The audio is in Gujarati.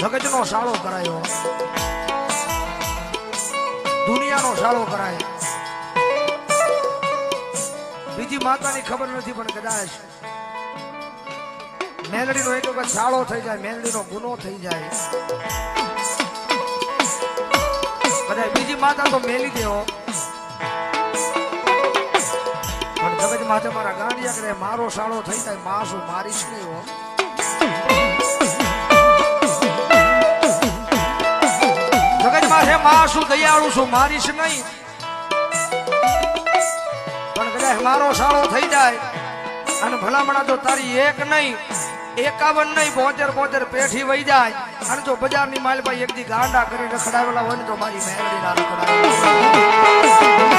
જગતનો સાળો કરાયો, દુનિયાનો સાળો કરાય. બીજી માતાની ખબર નથી, પણ કદાચ મેલડીનો એક વખત સાળો થઈ જાય, મેલડીનો ગુનો થઈ જાય, કદાચ બીજી માતા તો મેલી દેવો, પણ જગત માથે મારા ગાંડિયા કરે મારો સાળો થઈ જાય, માસું મારીશ નહીં હો. જગત માથે માસું દયાળુ છું, મારીશ નહીં, પણ કદાચ મારો સાળો થઈ જાય અને ભલામણા જો તારી એક નહીં 51 નહીં 72 પેઠી વહી જાય અને જો બજારની માલભાઈ એક દી ગાંડા કરી રખડાવેલા હોય ને તો મારી મેરડી ના રખડાવે.